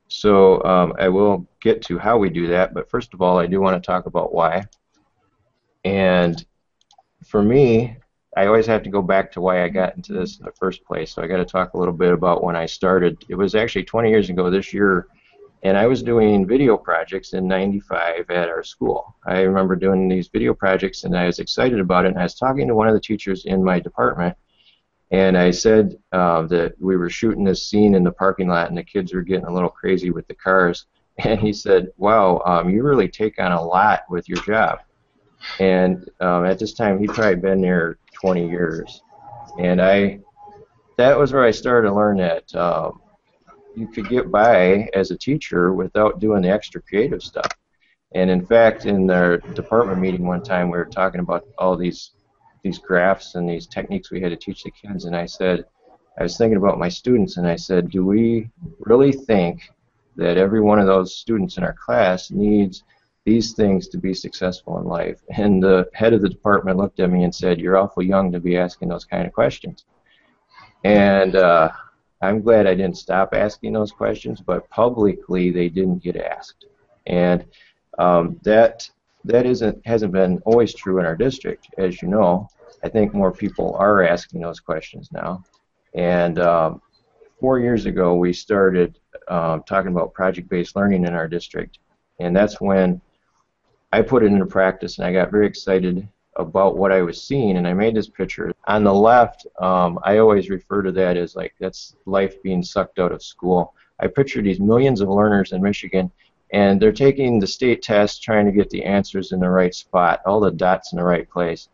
So I will get to how we do that, but first of all, I do want to talk about why. And for me, I always have to go back to why I got into this in the first place. So I got to talk a little bit about when I started. It was actually 20 years ago this year, and I was doing video projects in '95 at our school. I remember doing these video projects, and I was excited about it, and I was talking to one of the teachers in my department, and I said that we were shooting this scene in the parking lot, and the kids were getting a little crazy with the cars. And he said, "Wow, you really take on a lot with your job." And at this time, he'd probably been there 20 years. And that was where I started to learn that you could get by as a teacher without doing the extra creative stuff. And in fact, in our department meeting one time, we were talking about all these graphs and these techniques we had to teach the kids, and I was thinking about my students, and I said, do we really think that every one of those students in our class needs these things to be successful in life? And the head of the department looked at me and said, "You're awful young to be asking those kind of questions." And I'm glad I didn't stop asking those questions, but publicly they didn't get asked. And that hasn't been always true in our district, as you know. I think more people are asking those questions now. And 4 years ago, we started talking about project-based learning in our district, and that's when I put it into practice, and I got very excited about what I was seeing, and I made this picture. On the left, I always refer to that as like that's life being sucked out of school. I picture these millions of learners in Michigan, and they're taking the state test, trying to get the answers in the right spot, all the dots in the right place,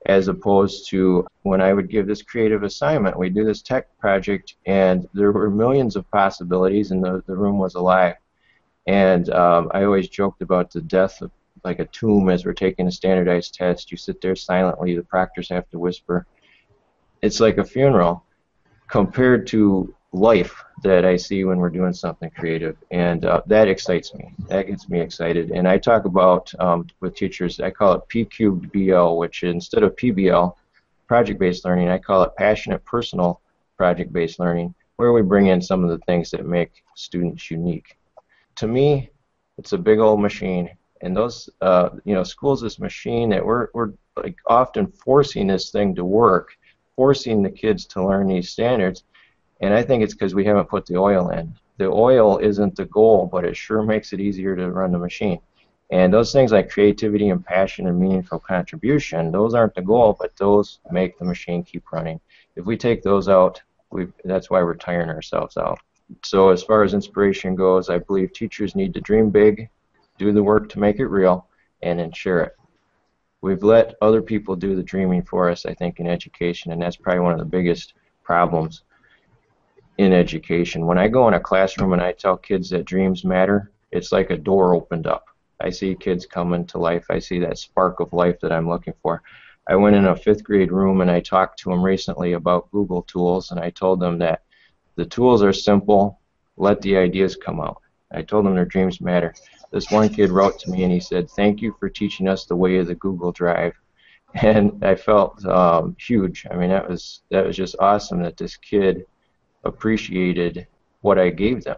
as opposed to when I would give this creative assignment. We do this tech project, and there were millions of possibilities, and the room was alive. And I always joked about the death of like a tomb as we're taking a standardized test. You sit there silently, the proctors have to whisper. It's like a funeral compared to life that I see when we're doing something creative, and that excites me. That gets me excited. And I talk about with teachers, I call it P cubed BL, which instead of PBL, project-based learning, I call it passionate personal project-based learning, where we bring in some of the things that make students unique. To me, it's a big old machine, and those school's this machine that we're like often forcing this thing to work, forcing the kids to learn these standards. And I think it's because we haven't put the oil in. The oil isn't the goal, but it sure makes it easier to run the machine. And those things like creativity and passion and meaningful contribution, those aren't the goal, but those make the machine keep running. If we take those out, that's why we're tiring ourselves out. So as far as inspiration goes, I believe teachers need to dream big, do the work to make it real, and then share it. We've let other people do the dreaming for us, I think, in education, and that's probably one of the biggest problems in education. When I go in a classroom and I tell kids that dreams matter, it's like a door opened up. I see kids coming to life. I see that spark of life that I'm looking for. I went in a 5th grade room and I talked to them recently about Google tools, and I told them that the tools are simple, let the ideas come out. I told them their dreams matter. This one kid wrote to me and he said, "Thank you for teaching us the way of the Google Drive." And I felt huge. I mean, that was just awesome that this kid appreciated what I gave them.